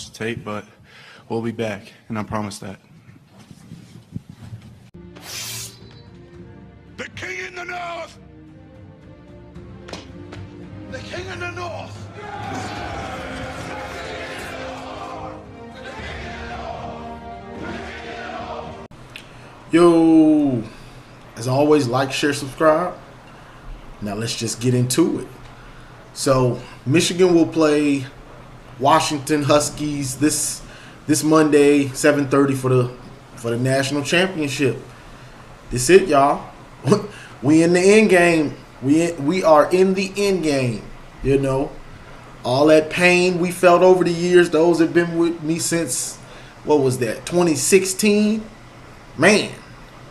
the tape, but we'll be back, and I promise that. The king in the north! The king in the north! Yo, as always, like, share, subscribe. Now let's just get into it. So Michigan will play Washington Huskies this Monday, 7:30 for the national championship. This it, y'all. We in the end game. We are in the end game. You know, all that pain we felt over the years. Those have been with me since, what was that, 2016. Man,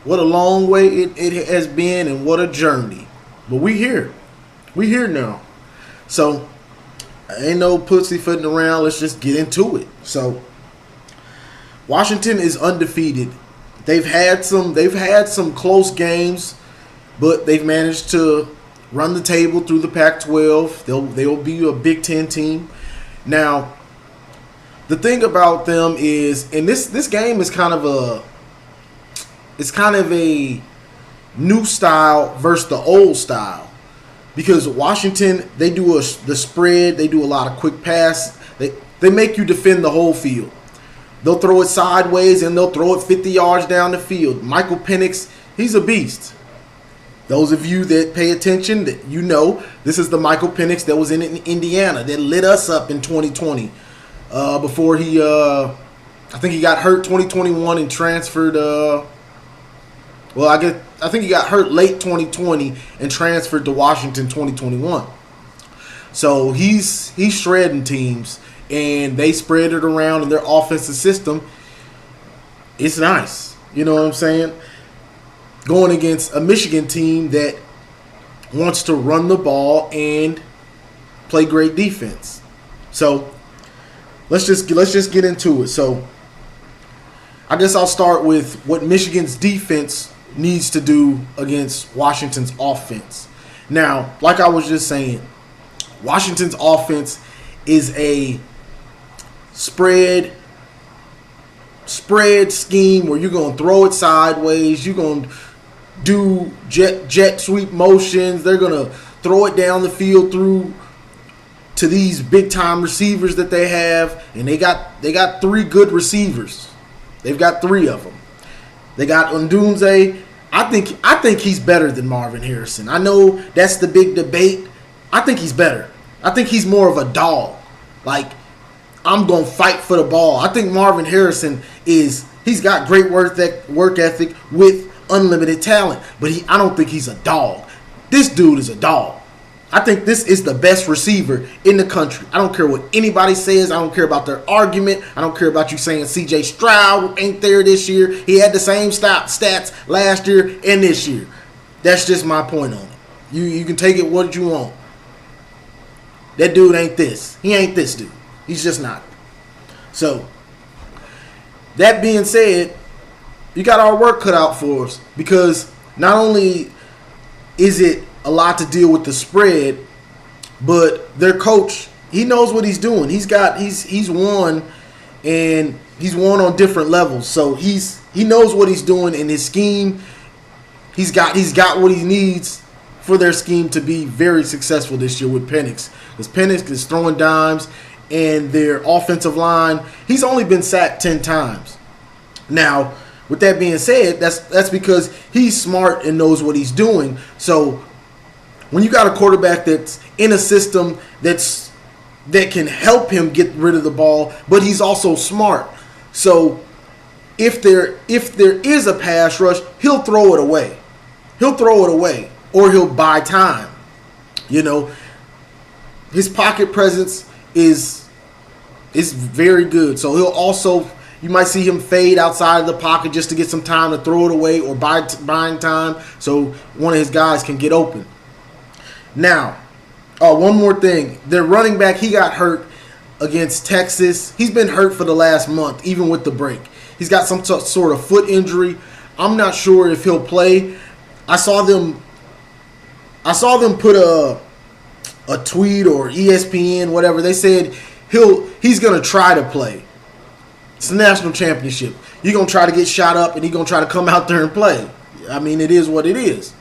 what a long way it has been, and what a journey. But we here. We here now. So ain't no pussyfooting around. Let's just get into it. So Washington is undefeated. They've had some close games, but they've managed to run the table through the Pac-12. They'll be a Big Ten team. Now, the thing about them is, and this game is kind of a new style versus the old style, because Washington, they do the spread, they do a lot of quick pass. They make you defend the whole field. They'll throw it sideways and they'll throw it 50 yards down the field. Michael Penix, he's a beast. Those of you that pay attention, that you know, this is the Michael Penix that was in Indiana that lit us up in 2020. Before he, I think he got hurt 2021 and transferred. I think he got hurt late 2020 and transferred to Washington 2021. So he's shredding teams, and they spread it around in their offensive system. It's nice. You know what I'm saying? Going against a Michigan team that wants to run the ball and play great defense. So let's just get into it. So I guess I'll start with what Michigan's defense needs to do against Washington's offense. Now, like I was just saying, Washington's offense is a spread scheme where you're going to throw it sideways. You're going to do jet sweep motions. They're going to throw it down the field through to these big time receivers that they have, and they got three good receivers. They've got three of them. They got Ndunze. I think he's better than Marvin Harrison. I know that's the big debate. I think he's better. I think he's more of a dog. Like, I'm going to fight for the ball. I think Marvin Harrison he's got great work ethic with unlimited talent, but I don't think he's a dog. This dude is a dog. I think this is the best receiver in the country. I don't care what anybody says. I don't care about their argument. I don't care about you saying C.J. Stroud ain't there this year. He had the same stats last year and this year. That's just my point on it. You can take it what you want. That dude ain't this. He ain't this dude. He's just not. So, that being said, you got our work cut out for us, because not only is it a lot to deal with the spread, but their coach, he knows what he's doing. He's won, and he's won on different levels. So he knows what he's doing in his scheme. He's got what he needs for their scheme to be very successful this year with Penix. Because Penix is throwing dimes, and their offensive line, he's only been sacked 10 times. Now, with that being said, that's because he's smart and knows what he's doing. So when you got a quarterback that's in a system that can help him get rid of the ball, but he's also smart. So if there is a pass rush, he'll throw it away. Or he'll buy time. You know, his pocket presence is very good. So he'll also, you might see him fade outside of the pocket just to get some time to throw it away or buying time so one of his guys can get open. Now, one more thing. Their running back, he got hurt against Texas. He's been hurt for the last month, even with the break. He's got some sort of foot injury. I'm not sure if he'll play. I saw them put a tweet or ESPN, whatever. They said he's gonna try to play. It's the national championship. You're gonna try to get shot up, and he's gonna try to come out there and play. I mean, it is what it is.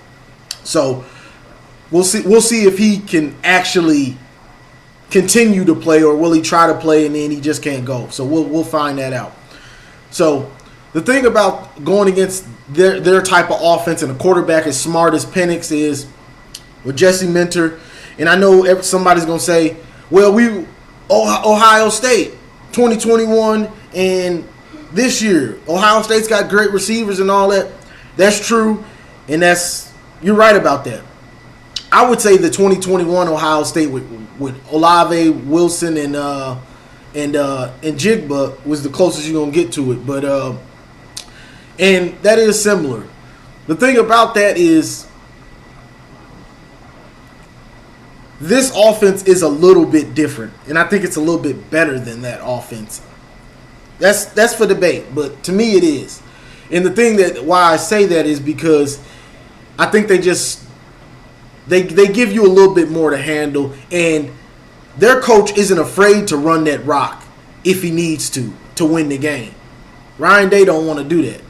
So we'll see. We'll see if he can actually continue to play, or will he try to play and then he just can't go. So we'll find that out. So the thing about going against their type of offense and a quarterback as smart as Penix is with Jesse Minter, and I know somebody's gonna say, well, Ohio State 2021 and this year Ohio State's got great receivers and all that. That's true, and you're right about that. I would say the 2021 Ohio State with Olave, Wilson, and Jigba was the closest you're gonna get to it. But and that is similar. The thing about that is this offense is a little bit different, and I think it's a little bit better than that offense. That's for debate, but to me it is. And the thing why I say that is because I think they give you a little bit more to handle, and their coach isn't afraid to run that rock if he needs to win the game. Ryan Day don't want to do that.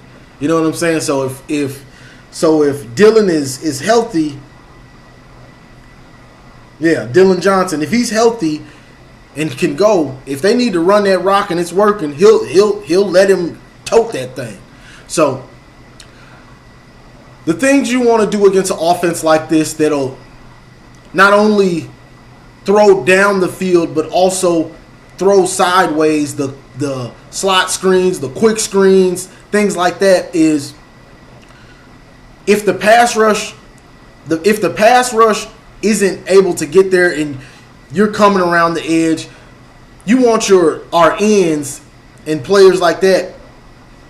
You know what I'm saying? So if Dylan is healthy, Dylan Johnson, if he's healthy and can go, if they need to run that rock and it's working, he'll let him tote that thing. So the things you want to do against an offense like this that'll not only throw down the field but also throw sideways, the slot screens, the quick screens, things like that, is if the pass rush isn't able to get there and you're coming around the edge, you want our ends and players like that,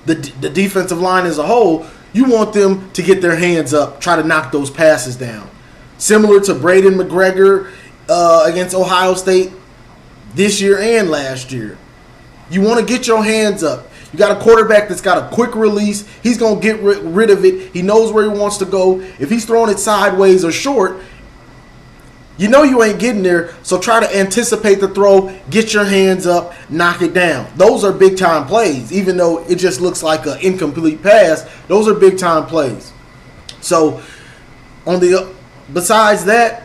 the defensive line as a whole, you want them to get their hands up, try to knock those passes down. Similar to Braden McGregor against Ohio State this year and last year. You want to get your hands up. You got a quarterback that's got a quick release. He's going to get rid of it. He knows where he wants to go. If he's throwing it sideways or short, you know you ain't getting there, so try to anticipate the throw, get your hands up, knock it down. Those are big-time plays. Even though it just looks like an incomplete pass, those are big-time plays. So, besides that,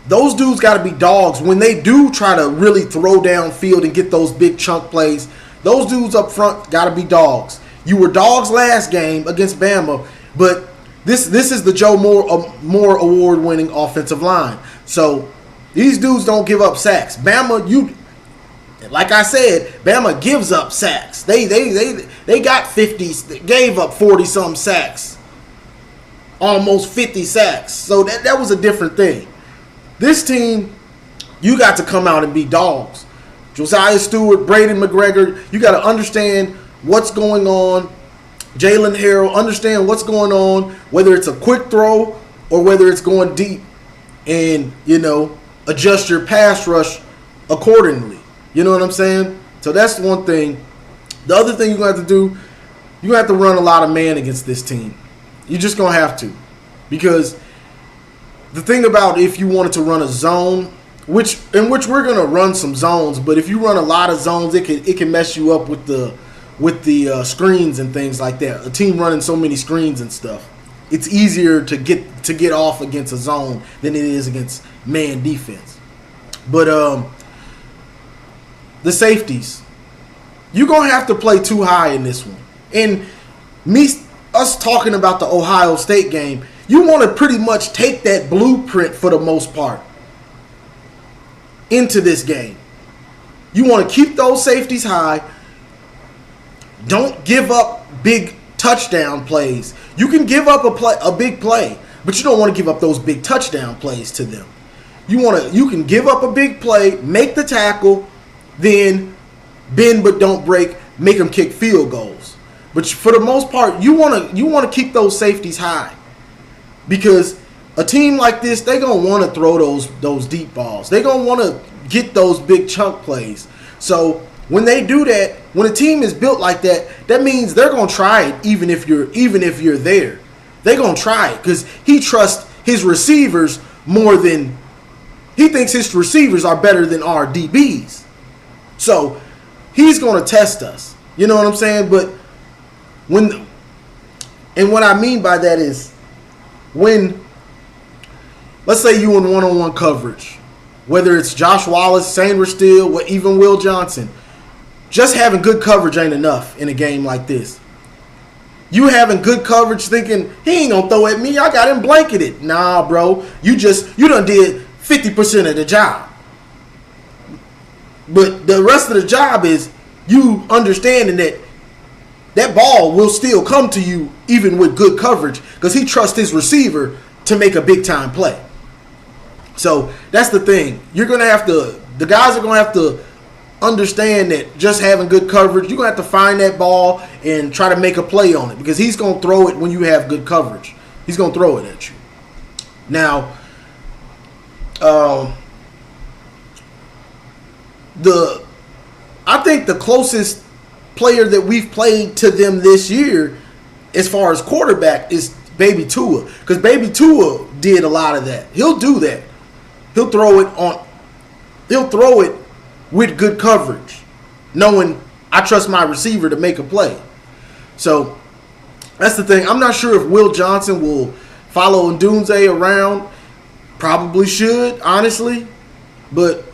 those dudes got to be dogs. When they do try to really throw downfield and get those big chunk plays, those dudes up front got to be dogs. You were dogs last game against Bama, but This is the Joe Moore award-winning offensive line. So these dudes don't give up sacks. Bama, like I said, Bama gives up sacks. They got 50, gave up 40-something sacks, almost 50 sacks. So that was a different thing. This team, you got to come out and be dogs. Josiah Stewart, Braden McGregor, you got to understand what's going on. Jalen Harrell, understand what's going on, whether it's a quick throw or whether it's going deep, and, adjust your pass rush accordingly. You know what I'm saying? So that's one thing. The other thing you're going to have to do, you're going to have to run a lot of man against this team. You're just going to have to. Because the thing about if you wanted to run a zone, which we're going to run some zones, but if you run a lot of zones, it can mess you up with the screens and things like that. A team running so many screens and stuff, it's easier to get off against a zone than it is against man defense. But the safeties, you're gonna have to play too high in this one. And us talking about the Ohio State game, you want to pretty much take that blueprint for the most part into this game. You want to keep those safeties high. Don't give up big touchdown plays. You can give up a big play, but you don't want to give up those big touchdown plays to them. You can give up a big play, make the tackle, then bend but don't break, make them kick field goals. But for the most part, you want to keep those safeties high, because a team like this, they're going to want to throw those deep balls. They're going to want to get those big chunk plays. So when they do that, when a team is built like that, that means they're gonna try it even if you're there. They're gonna try it because he trusts his receivers more than he thinks his receivers are better than our DBs. So he's going to test us. You know what I'm saying? But and what I mean by that is when, let's say you in one-on-one coverage, whether it's Josh Wallace, Sanger Steele, or even Will Johnson, just having good coverage ain't enough in a game like this. You having good coverage thinking, he ain't going to throw at me, I got him blanketed. Nah, bro. You done did 50% of the job. But the rest of the job is you understanding that ball will still come to you even with good coverage because he trusts his receiver to make a big-time play. So that's the thing. The guys are going to have to understand that just having good coverage, you're going to have to find that ball and try to make a play on it because he's going to throw it when you have good coverage. He's going to throw it at you. Now, I think the closest player that we've played to them this year as far as quarterback is Baby Tua, because Baby Tua did a lot of that. He'll do that. He'll throw it with good coverage, knowing I trust my receiver to make a play. So that's the thing. I'm not sure if Will Johnson will follow Ndunze around. Probably should, honestly, but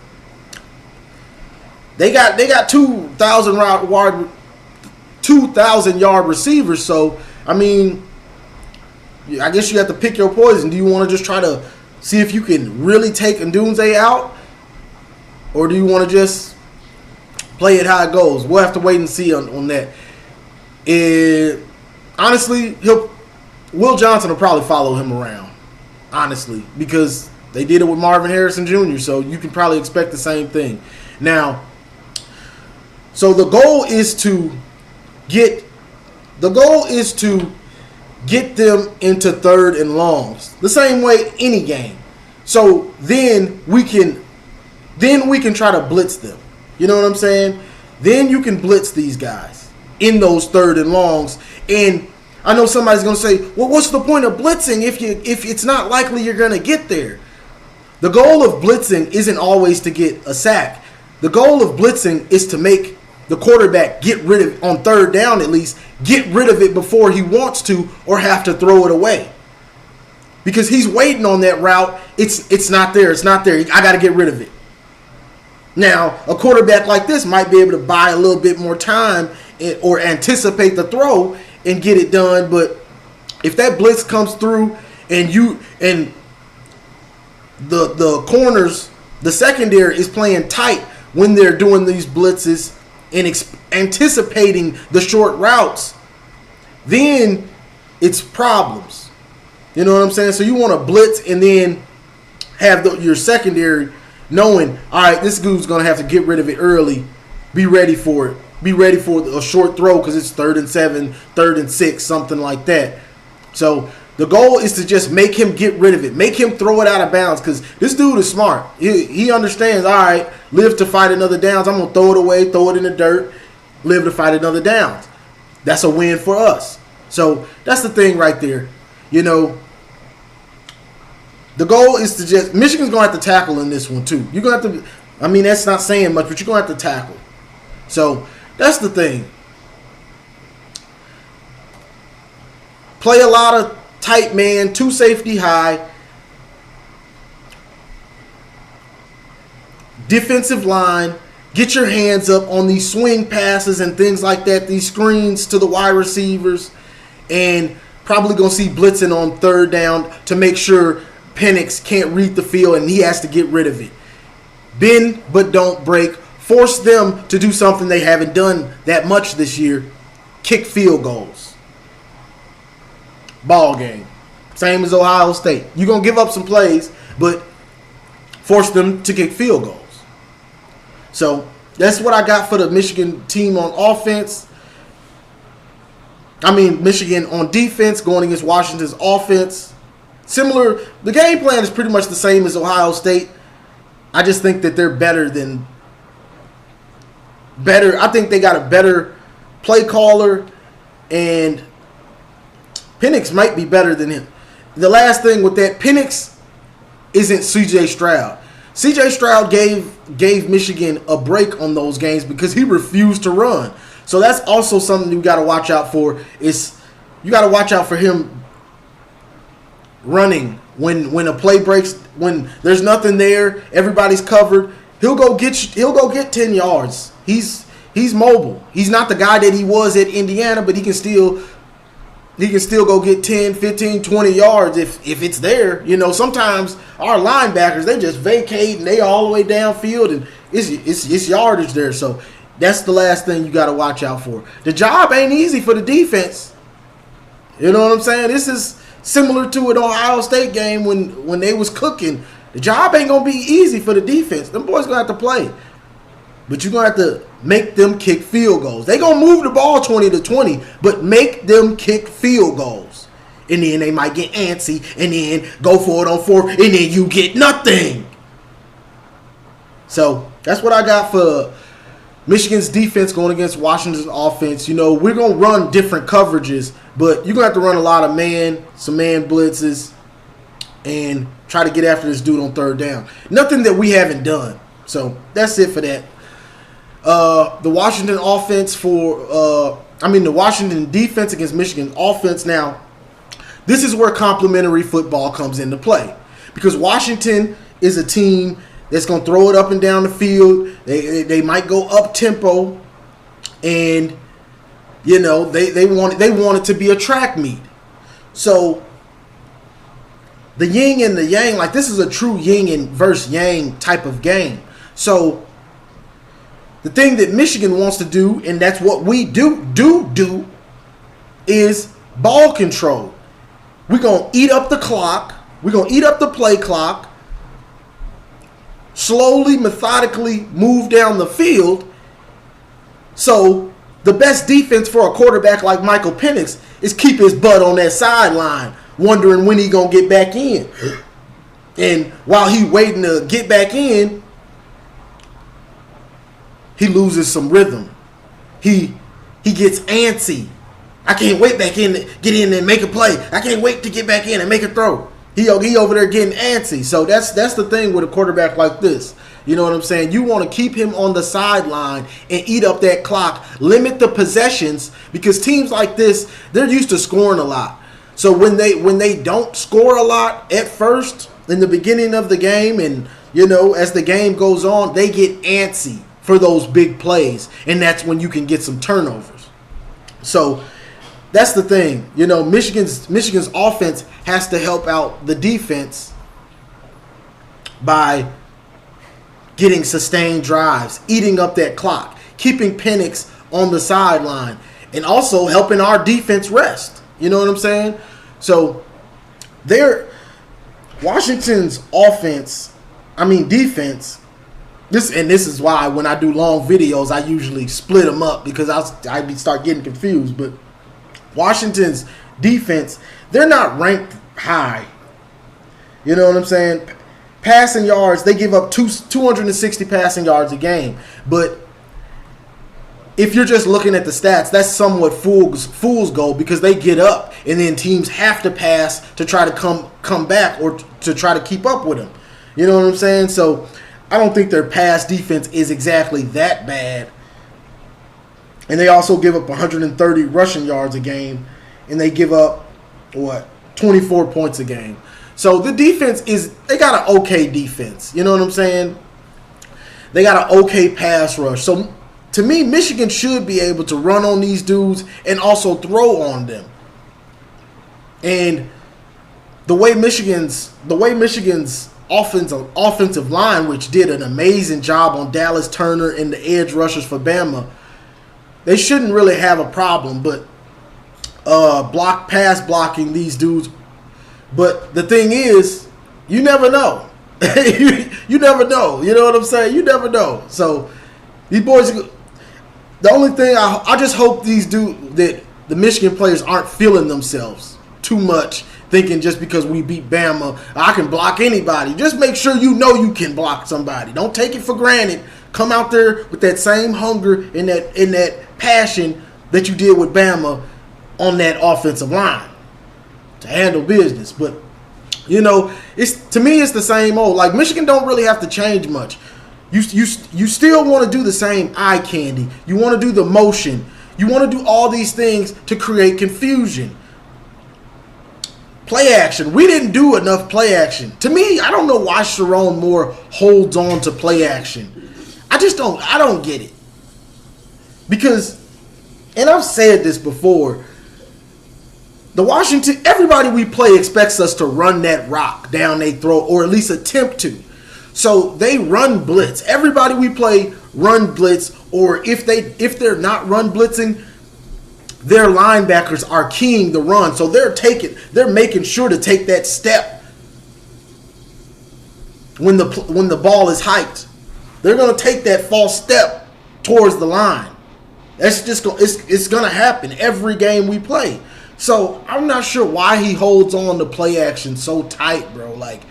they got 2,000-yard receivers. So I mean, I guess you have to pick your poison. Do you want to just try to see if you can really take Ndunze out, or do you want to just play it how it goes? We'll have to wait and see on that. Honestly, Will Johnson will probably follow him around, honestly, because they did it with Marvin Harrison Jr., so you can probably expect the same thing. Now, so the goal is to get them into third and longs, the same way any game. So then we can try to blitz them. You know what I'm saying? Then you can blitz these guys in those third and longs. And I know somebody's going to say, well, what's the point of blitzing if it's not likely you're going to get there? The goal of blitzing isn't always to get a sack. The goal of blitzing is to make the quarterback get rid of, on third down at least, get rid of it before he wants to or have to throw it away. Because he's waiting on that route. It's not there. It's not there. I got to get rid of it. Now, a quarterback like this might be able to buy a little bit more time or anticipate the throw and get it done. But if that blitz comes through and the corners, the secondary is playing tight when they're doing these blitzes and anticipating the short routes, then it's problems. You know what I'm saying? So you want to blitz and then have your secondary knowing, all right, this dude's going to have to get rid of it early. Be ready for it. Be ready for a short throw because it's 3rd and 7, 3rd and 6, something like that. So the goal is to just make him get rid of it. Make him throw it out of bounds because this dude is smart. He understands, all right, live to fight another downs. I'm going to throw it away, throw it in the dirt, live to fight another downs. That's a win for us. So that's the thing right there. You know, the goal is to just – Michigan's going to have to tackle in this one too. You're going to have to – I mean, that's not saying much, but you're going to have to tackle. So that's the thing. Play a lot of tight man, 2 safety high. Defensive line. Get your hands up on these swing passes and things like that, these screens to the wide receivers. And probably going to see blitzing on 3rd down to make sure Penix can't read the field and he has to get rid of it. Bend but don't break. Force them to do something they haven't done that much this year. Kick field goals. Ball game. Same as Ohio State. You're going to give up some plays, but force them to kick field goals. So that's what I got for the Michigan team on offense. I mean, Michigan on defense going against Washington's offense. Similar. The game plan is pretty much the same as Ohio State. I just think that they're better. I think they got a better play caller, and Penix might be better than him. The last thing with that, Penix isn't C.J. Stroud. C.J. Stroud gave Michigan a break on those games because he refused to run. So that's also something you got to watch out for. Is you got to watch out for him running when a play breaks, when there's nothing there, everybody's covered. He'll go get 10 yards. He's mobile. He's not the guy that he was at Indiana, but he can still go get 10, 15, 20 yards if it's there. You know, sometimes our linebackers, they just vacate and they all the way downfield and it's yardage there. So that's the last thing you got to watch out for. The job ain't easy for the defense. You know what I'm saying? This is similar to an Ohio State game when they was cooking. The job ain't going to be easy for the defense. Them boys going to have to play. But you're going to have to make them kick field goals. They going to move the ball 20-20, but make them kick field goals. And then they might get antsy and then go for it on fourth, and then you get nothing. So that's what I got for Michigan's defense going against Washington's offense. You know, we're going to run different coverages, but you're going to have to run a lot of some man blitzes, and try to get after this dude on third down. Nothing that we haven't done. So that's it for that. The Washington defense against Michigan offense. Now, this is where complementary football comes into play, because Washington is a team that's going to throw it up and down the field. They might go up tempo, and you know they want it to be a track meet. So the yin and the yang, like this is a true yin and versus yang type of game. So the thing that Michigan wants to do, and that's what we do, is ball control. We're going to eat up the clock. We're going to eat up the play clock. Slowly, methodically move down the field. So the best defense for a quarterback like Michael Penix is keep his butt on that sideline, wondering when he going to get back in. And while he waiting to get back in, he loses some rhythm. He gets antsy. I can't wait back in to get in and make a play. I can't wait to get back in and make a throw. He over there getting antsy. So that's the thing with a quarterback like this. You know what I'm saying? You want to keep him on the sideline and eat up that clock. Limit the possessions, because teams like this, they're used to scoring a lot. So when they don't score a lot at first in the beginning of the game, and you know as the game goes on, they get antsy for those big plays, and that's when you can get some turnovers. So that's the thing. You know, Michigan's offense has to help out the defense by getting sustained drives, eating up that clock, keeping Penix on the sideline, and also helping our defense rest. You know what I'm saying? So Washington's defense. This is why when I do long videos, I usually split them up, because I start getting confused. But Washington's defense, they're not ranked high. You know what I'm saying? Passing yards, they give up 260 passing yards a game. But if you're just looking at the stats, that's somewhat fool's gold, because they get up and then teams have to pass to try to come back or to try to keep up with them. You know what I'm saying? So I don't think their pass defense is exactly that bad. And they also give up 130 rushing yards a game, and they give up 24 points a game. So the defense they got an okay defense. You know what I'm saying? They got an okay pass rush. So to me, Michigan should be able to run on these dudes and also throw on them. And the way Michigan's offensive line, which did an amazing job on Dallas Turner and the edge rushers for Bama, they shouldn't really have a problem. But pass blocking these dudes. But the thing is, you never know. you never know. You know what I'm saying? You never know. So these boys, the only thing I just hope that the Michigan players aren't feeling themselves too much, thinking just because we beat Bama, I can block anybody. Just make sure you know you can block somebody. Don't take it for granted. Come out there with that same hunger and that passion that you did with Bama on that offensive line to handle business. But You know, it's to me it's the same old. Like Michigan don't really have to change much. You still want to do the same eye candy. You want to do the motion. You want to do all these things to create confusion. Play action. We didn't do enough play action. To me, I don't know why Sharon Moore holds on to play action. I don't get it. Because, and I've said this before, everybody we play expects us to run that rock down their throat, or at least attempt to. So they run blitz. Everybody we play run blitz, or if they're not run blitzing, their linebackers are keying the run. So they're making sure to take that step when the ball is hiked. They're going to take that false step towards the line. That's just it's going to happen every game we play. So I'm not sure why he holds on to play action so tight, bro. Like,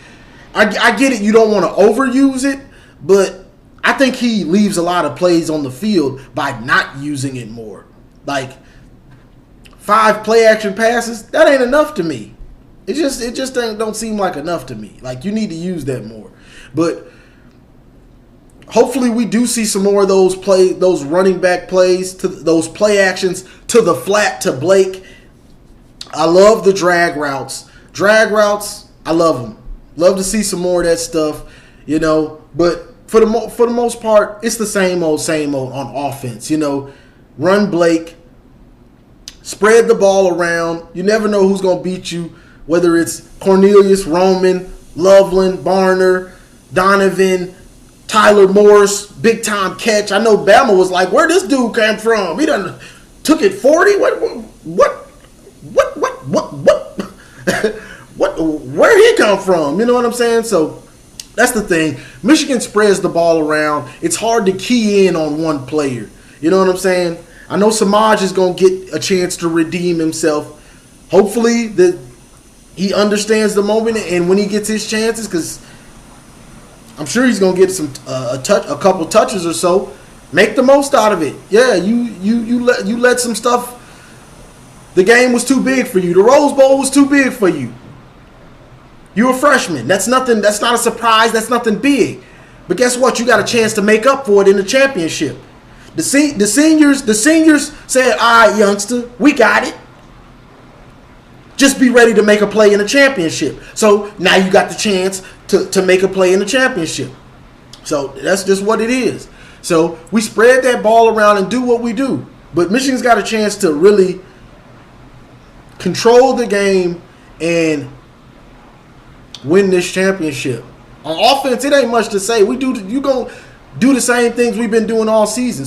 I get it. You don't want to overuse it, but I think he leaves a lot of plays on the field by not using it more. Like 5 play action passes, that ain't enough to me. It just don't seem like enough to me. Like, you need to use that more. But hopefully we do see some more of those running back plays, those play actions to the flat to Blake. I love the drag routes. Drag routes, I love them. Love to see some more of that stuff, you know. But for the most part, it's the same old on offense. You know, run Blake, spread the ball around. You never know who's gonna beat you, whether it's Cornelius, Roman, Loveland, Barner, Donovan, Tyler Morris, big time catch. I know Bama was like, where this dude came from? He done took it 40. What? Where he come from? You know what I'm saying? So that's the thing. Michigan spreads the ball around. It's hard to key in on one player. You know what I'm saying? I know Samaj is going to get a chance to redeem himself. Hopefully that he understands the moment, and when he gets his chances, because I'm sure he's going to get a couple touches or so. Make the most out of it. Yeah, you let some stuff. The game was too big for you. The Rose Bowl was too big for you. You're a freshman. That's nothing. That's not a surprise. That's nothing big. But guess what? You got a chance to make up for it in the championship. The seniors said, all right, youngster, we got it. Just be ready to make a play in the championship. So now you got the chance to make a play in the championship. So that's just what it is. So we spread that ball around and do what we do. But Michigan's got a chance to really control the game and win this championship. On offense, it ain't much to say. You gonna do the same things we've been doing all season.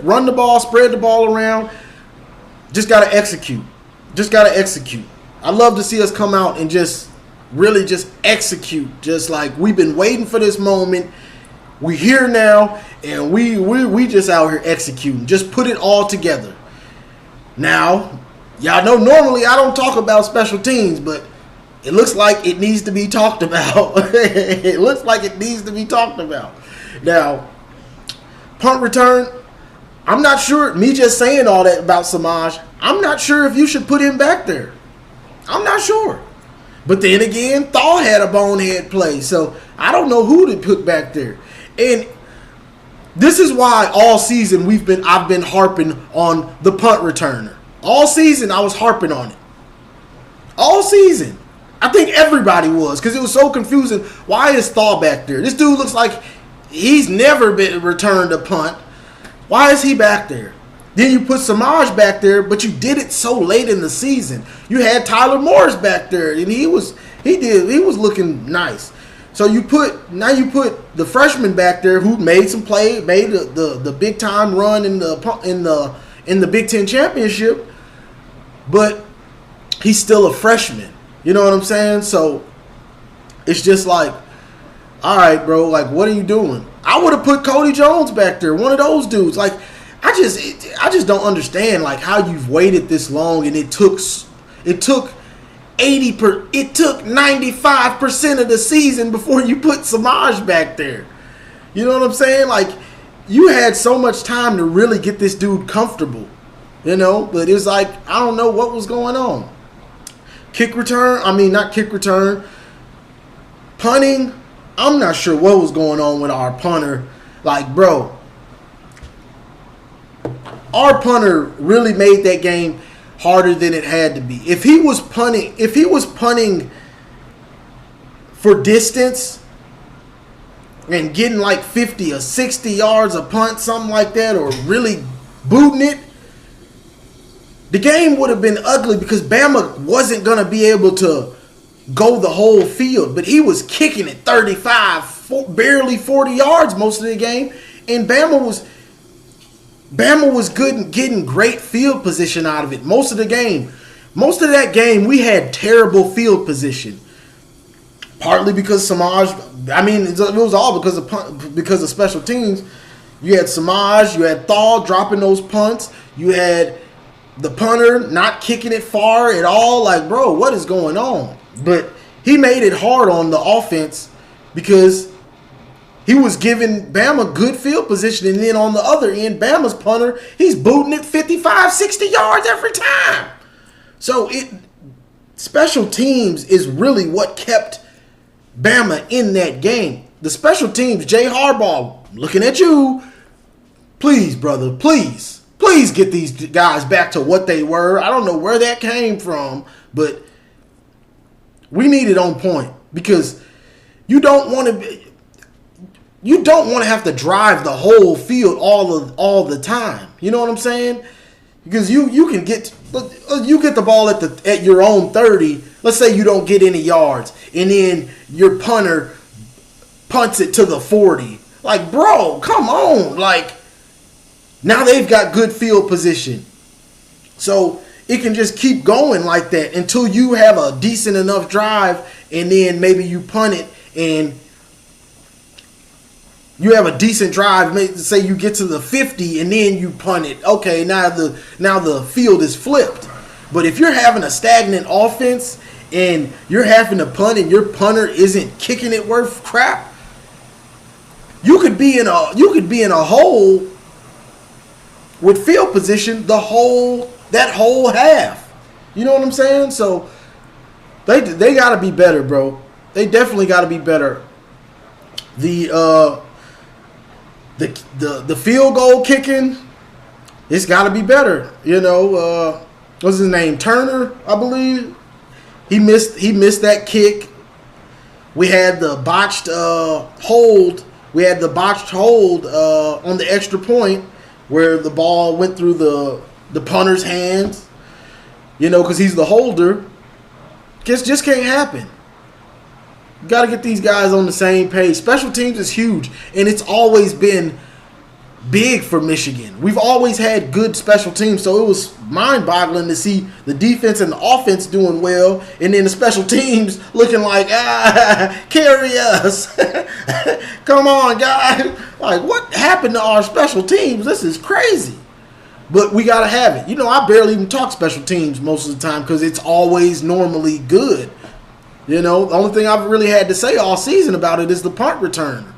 Run the ball, spread the ball around. Just gotta execute. I love to see us come out and just really just execute. Just like we've been waiting for this moment. We here now, and we just out here executing. Just put it all together. Now, y'all know normally I don't talk about special teams, but it looks like it needs to be talked about. It looks like it needs to be talked about. Now, punt return, I'm not sure. Me just saying all that about Samaj, I'm not sure if you should put him back there. I'm not sure. But then again, Thaw had a bonehead play, so I don't know who to put back there. And this is why all season I've been harping on the punt returner. All season I was harping on it. All season. I think everybody was, because it was so confusing. Why is Thaw back there? This dude looks like he's never been returned a punt. Why is he back there? Then you put Samaj back there, but you did it so late in the season. You had Tyler Morris back there, and he was looking nice. So you put the freshman back there who made some play, made the big time run in the Big Ten championship, but he's still a freshman. You know what I'm saying? So it's just like, all right, bro, like, what are you doing? I would have put Cody Jones back there, one of those dudes. Like, I just don't understand like how you've waited this long, and it took 95% of the season before you put Samaj back there. You know what I'm saying? Like, you had so much time to really get this dude comfortable, you know, but it's like, I don't know what was going on. Not kick return. punting, I'm not sure what was going on with our punter. Like, bro, our punter really made that game harder than it had to be. If he was punting for distance and getting like 50 or 60 yards a punt, something like that, or really booting it, the game would have been ugly because Bama wasn't going to be able to go the whole field. But he was kicking it 35, barely 40 yards most of the game. And Bama was good and getting great field position out of it most of the game. Most of that game, we had terrible field position. Partly because Samaj, it was all because of special teams. You had Samaj, you had Thal dropping those punts. You had the punter not kicking it far at all. Like, bro, what is going on? But he made it hard on the offense because he was giving Bama good field position. And then on the other end, Bama's punter, he's booting it 55, 60 yards every time. So special teams is really what kept Bama in that game. The special teams, Jay Harbaugh, looking at you. Please, brother, please get these guys back to what they were. I don't know where that came from, but we need it on point because you don't want to have to drive the whole field all the time. You know what I'm saying? Because you can get the ball at your own 30. Let's say you don't get any yards, and then your punter punts it to the 40. Like, bro, come on. Like, now they've got good field position. So it can just keep going like that until you have a decent enough drive, and then maybe you punt it and you have a decent drive. Say you get to the 50 and then you punt it. Okay, now the field is flipped. But if you're having a stagnant offense and you're having to punt and your punter isn't kicking it worth crap, you could be in a hole with field position that whole half. You know what I'm saying? So they got to be better, bro. They definitely got to be better. The field goal kicking, it's got to be better. You know, what's his name? Turner, I believe. He missed that kick. We had the botched hold. We had the botched hold on the extra point where the ball went through the punter's hands. You know, because he's the holder. Just can't happen. You got to get these guys on the same page. Special teams is huge, and it's always been big for Michigan. We've always had good special teams, so it was mind-boggling to see the defense and the offense doing well, and then the special teams looking like, carry us. Come on, guys. Like, what happened to our special teams? This is crazy. But we got to have it. You know, I barely even talk special teams most of the time because it's always normally good. You know, the only thing I've really had to say all season about it is the punt return.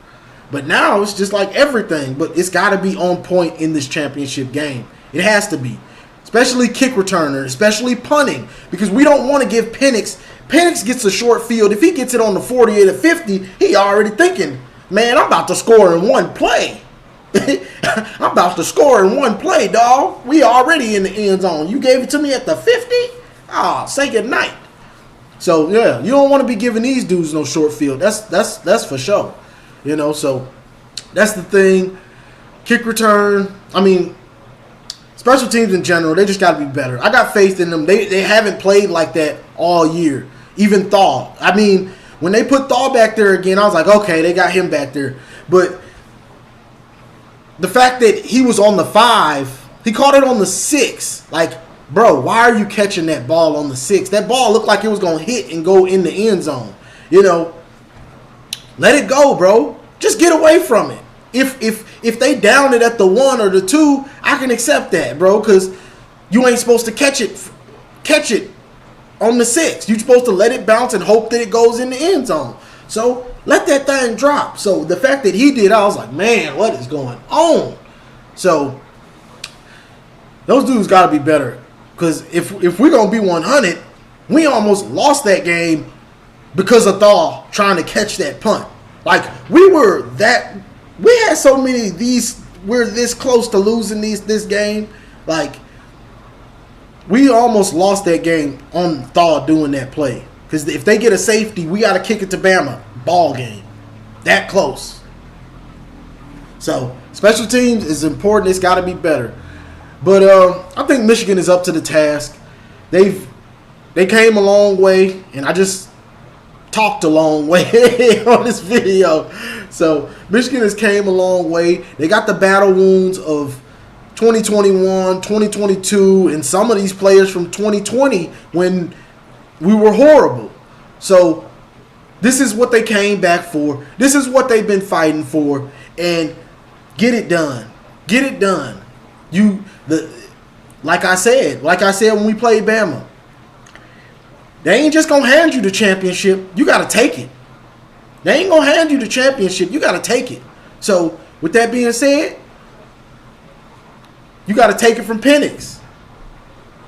But now it's just like everything. But it's got to be on point in this championship game. It has to be. Especially kick returner, especially punting. Because we don't want to give Penix. Penix gets a short field. If he gets it on the 40 or the 50, he already thinking, man, I'm about to score in one play. I'm about to score in one play, dog. We already in the end zone. You gave it to me at the 50? Say goodnight. So, yeah, you don't want to be giving these dudes no short field. That's for sure. You know, so that's the thing. Kick return. I mean, special teams in general, they just got to be better. I got faith in them. They haven't played like that all year. Even Thal. I mean, when they put Thal back there again, I was like, okay, they got him back there. But the fact that he was on the 5, he caught it on the 6. Like, bro, why are you catching that ball on the 6? That ball looked like it was going to hit and go in the end zone. You know, let it go, bro. Just get away from it. If they down it at the 1 or the 2, I can accept that, bro, because you ain't supposed to catch it on the 6. You're supposed to let it bounce and hope that it goes in the end zone. So let that thing drop. So the fact that he did, I was like, man, what is going on? So those dudes got to be better. Because if we're going to be 100, we almost lost that game because of Thaw trying to catch that punt. Like, we had so many of these, we're this close to losing this game. Like, we almost lost that game on Thaw doing that play. Because if they get a safety, we got to kick it to Bama. Ball game. That close. So, special teams is important. It's got to be better. But I think Michigan is up to the task. They came a long way, and I just talked a long way on this video. So, Michigan has came a long way. They got the battle wounds of 2021, 2022, and some of these players from 2020 when we were horrible. So, this is what they came back for. This is what they've been fighting for. And get it done. Get it done. Like I said when we played Bama, they ain't just going to hand you the championship. You got to take it. They ain't going to hand you the championship. You got to take it. So, with that being said, you got to take it from Penix.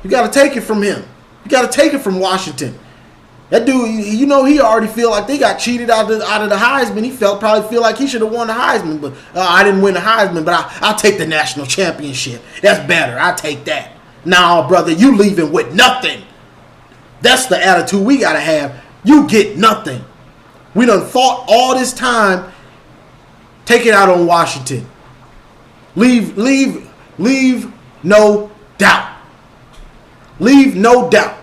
You got to take it from him. You got to take it from Washington. That dude, he already feel like they got cheated out of the Heisman. He probably feel like he should have won the Heisman, but I didn't win the Heisman, but I'll take the national championship. That's better. I'll take that. Nah, brother, you leaving with nothing. That's the attitude we got to have. You get nothing. We done fought all this time. Take it out on Washington. Leave no doubt. Leave no doubt.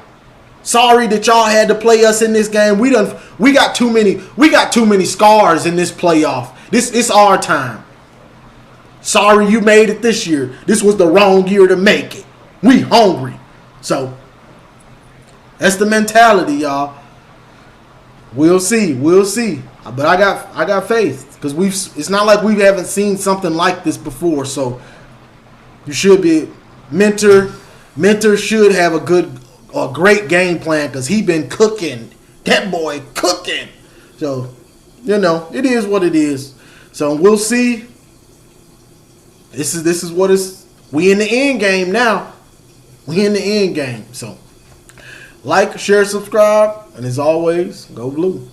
Sorry that y'all had to play us in this game. We got too many scars in this playoff. It's our time. Sorry you made it this year. This was the wrong year to make it. We hungry. So that's the mentality, y'all. We'll see. But I got faith because it's not like we haven't seen something like this before. So you should be mentor should have a great game plan because he been cooking. That boy cooking. So, it is what it is. So we'll see. This is what it's. We in the end game now. We in the end game. So, like, share, subscribe, and as always, go blue.